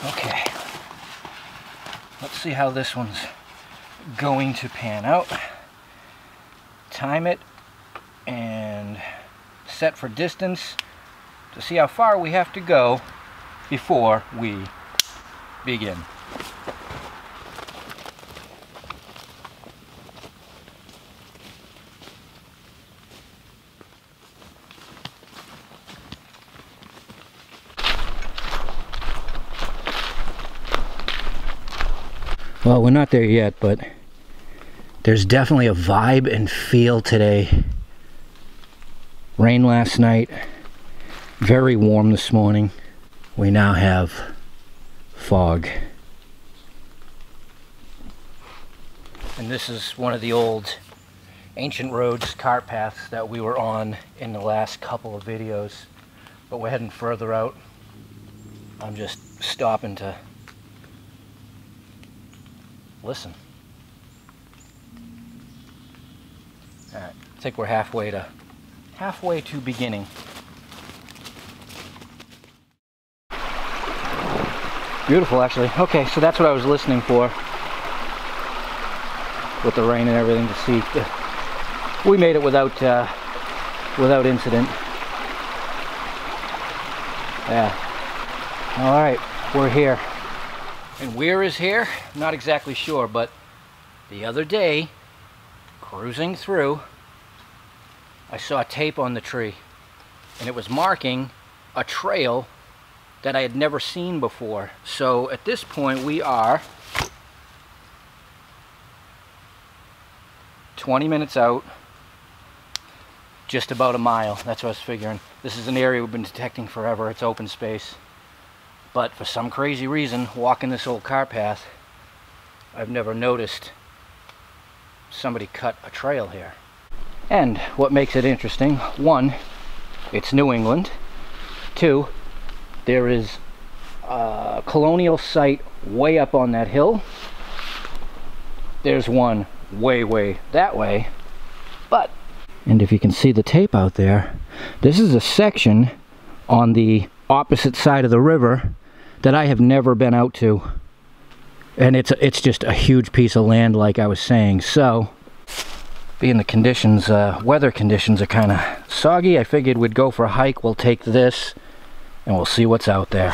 Okay, let's see how this one's going to pan out. Time it and set for distance to see how far we have to go before we begin. Well, we're not there yet, but there's definitely a vibe and feel today. Rain last night, very warm this morning. We now have fog. And this is one of the old ancient roads, cart paths that we were on in the last couple of videos. But we're heading further out. I'm just stopping to listen. Alright, I think we're halfway to beginning. Beautiful, actually. Okay, so that's what I was listening for with the rain and everything, to see. We made it without incident. Yeah. All right, we're here. And where is here? Not exactly sure, but the other day, cruising through, I saw tape on the tree, and it was marking a trail that I had never seen before. So at this point we are 20 minutes out, just about a mile. That's what I was figuring. This is an area we've been detecting forever. It's open space. But for some crazy reason, walking this old cart path, I've never noticed somebody cut a trail here. And what makes it interesting, one, it's New England. Two, there is a colonial site way up on that hill. There's one way that way. But, and if you can see the tape out there, this is a section on the opposite side of the river that I have never been out to. And it's just a huge piece of land, like I was saying. So, being the conditions, weather conditions are kind of soggy, I figured we'd go for a hike. We'll take this and we'll see what's out there.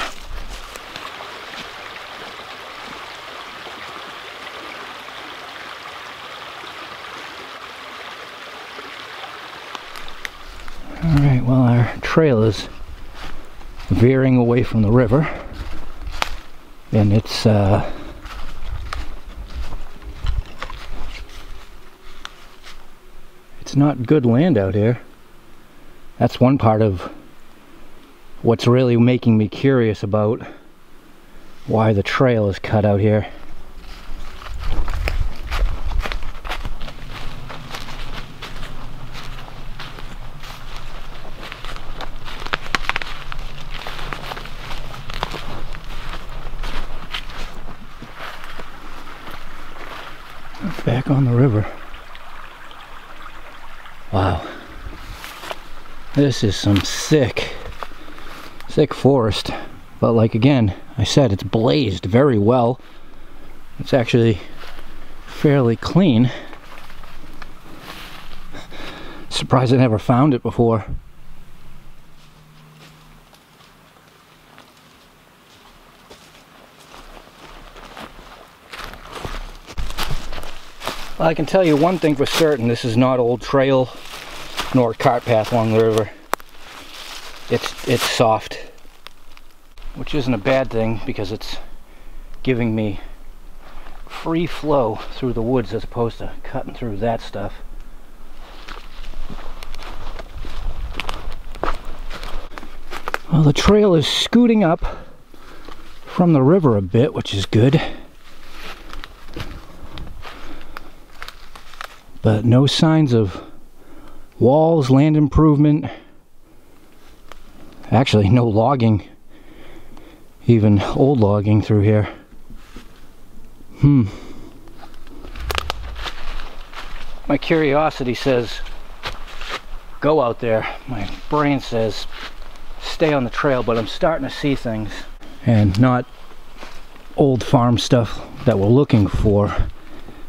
Alright, well, our trail is veering away from the river, and it's not good land out here. That's one part of what's really making me curious about why the trail is cut out here. Back on the river. Wow. This is some sick forest. But like again, I said, it's blazed very well. It's actually fairly clean. Surprised I never found it before. Well, I can tell you one thing for certain, this is not old trail nor cart path along the river. It's soft, which isn't a bad thing because it's giving me free flow through the woods as opposed to cutting through that stuff. Well, the trail is scooting up from the river a bit, which is good. But no signs of walls, land improvement. Actually, no logging, even old logging through here. My curiosity says, go out there. My brain says, stay on the trail, but I'm starting to see things. And not old farm stuff that we're looking for,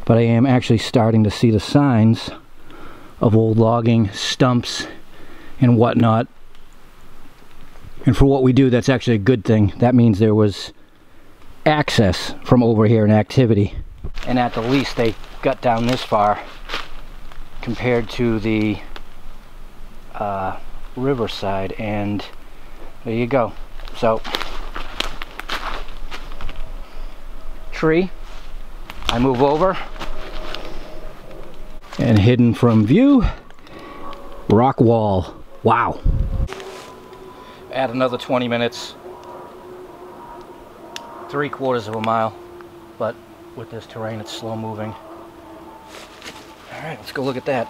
but I am actually starting to see the signs of old logging, stumps, and whatnot. And for what we do, that's actually a good thing. That means there was access from over here and activity. And at the least, they got down this far compared to the riverside, and there you go. So, tree, I move over, and hidden from view, rock wall. Wow. Add another 20 minutes, 3/4 of a mile, but with this terrain it's slow moving. All right, let's go look at that.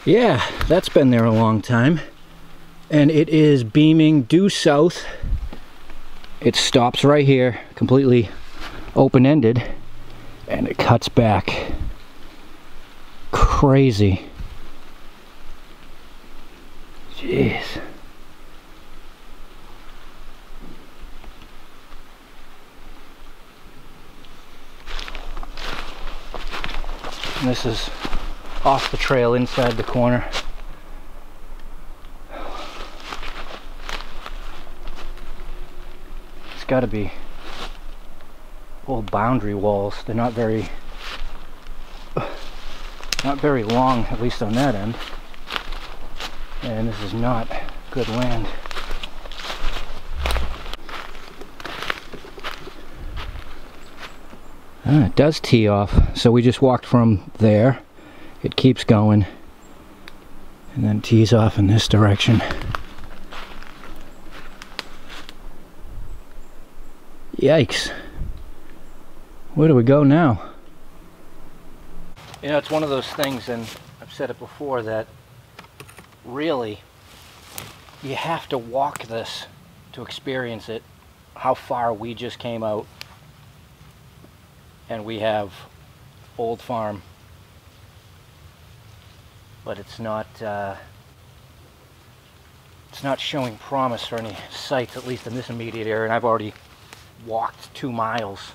Yeah, that's been there a long time, and it is beaming due south. It stops right here, completely open-ended, and it cuts back. Crazy. Jeez. And this is off the trail inside the corner. It's got to be old boundary walls. They're not very long, at least on that end. And this is not good land. It does tee off, so we just walked from there. It keeps going and then tees off in this direction. Yikes. Where do we go now? You know, it's one of those things, and I've said it before, that really you have to walk this to experience it. How far we just came out, and we have old farm, but it's not showing promise for any sites, at least in this immediate area, and I've already walked 2 miles.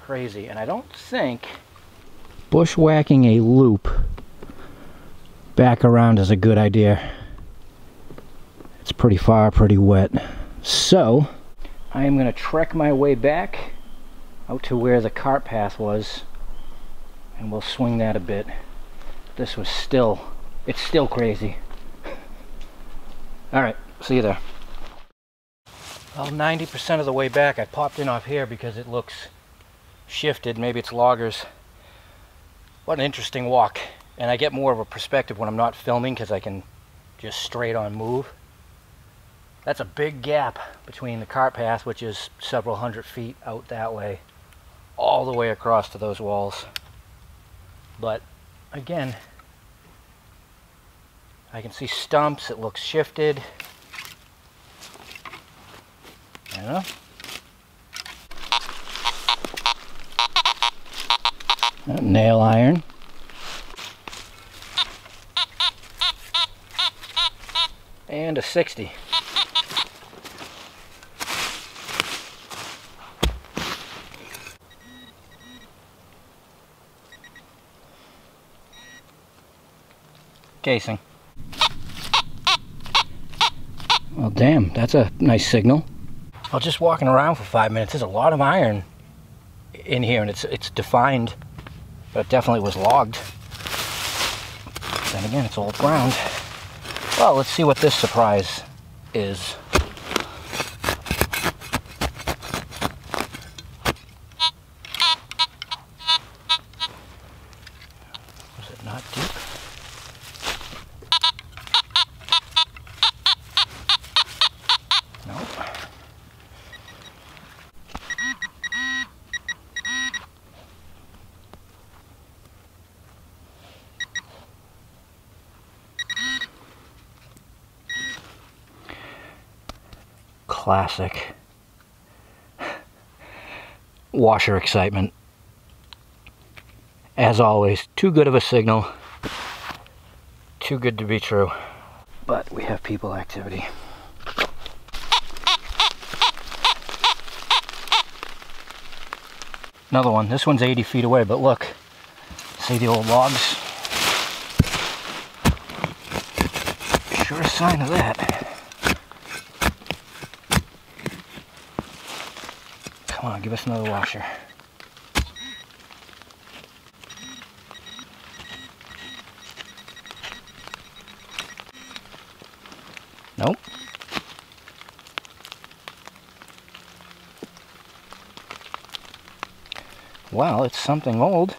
Crazy. And I don't think bushwhacking a loop back around is a good idea. It's pretty far, pretty wet. So I am going to trek my way back out to where the cart path was, and we'll swing that a bit. This was still, it's still crazy. Alright, see you there. Well, 90% of the way back I popped in off here because it looks shifted. Maybe it's loggers. What an interesting walk. And I get more of a perspective when I'm not filming because I can just straight on move. That's a big gap between the cart path, which is several hundred feet out that way, all the way across to those walls. But again, I can see stumps. It looks shifted. I don't know. Nail iron. And a 60. Casing. Well, damn, that's a nice signal. I was just walking around for 5 minutes. There's a lot of iron in here, and it's defined, but it definitely was logged. Then again, it's old ground. Well, let's see what this surprise is. Was it not deep? Nope. Classic washer excitement. As always, too good of a signal. Too good to be true. But we have people activity. Another one. This one's 80 feet away, but look. See the old logs? Sure a sign of that. Come on, give us another washer. Nope. Well, it's something old.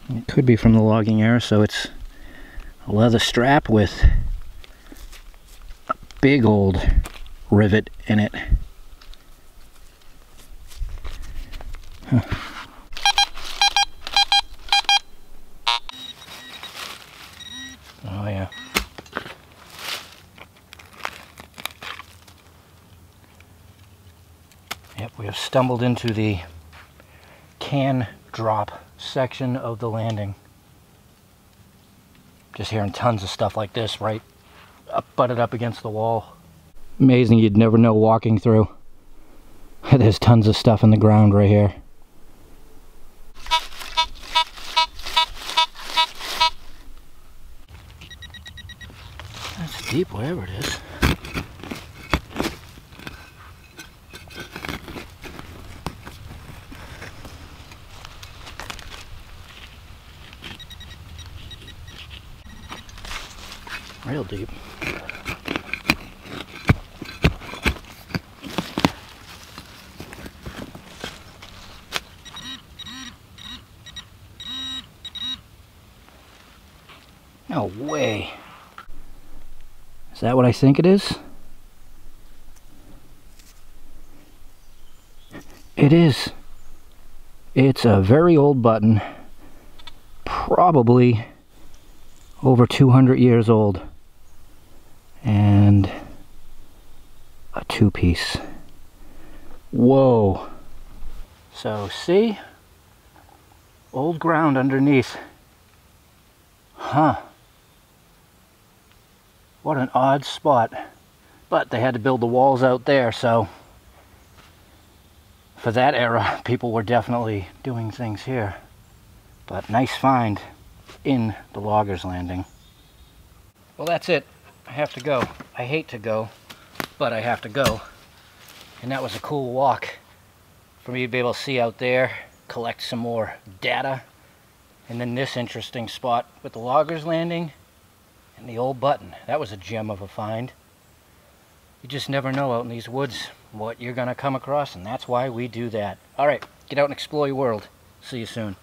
It could be from the logging era, so it's a leather strap with a big old rivet in it. Huh. Oh yeah. Yep, we have stumbled into the can drop section of the landing. Just hearing tons of stuff like this right up, butted up against the wall. Amazing, you'd never know walking through. There's tons of stuff in the ground right here. That's deep, wherever it is. Real deep. No way. Is that what I think it is? It is. It's a very old button. Probably over 200 years old. And a two-piece. Whoa. So see? Old ground underneath. Huh. What an odd spot. But they had to build the walls out there, so for that era, people were definitely doing things here. But nice find in the loggers landing. Well, that's it. I have to go. I hate to go, but I have to go. And that was a cool walk for me to be able to see out there, collect some more data, and then this interesting spot with the loggers landing and the old button. That was a gem of a find. You just never know out in these woods what you're gonna come across, and that's why we do that. All right, get out and explore your world. See you soon.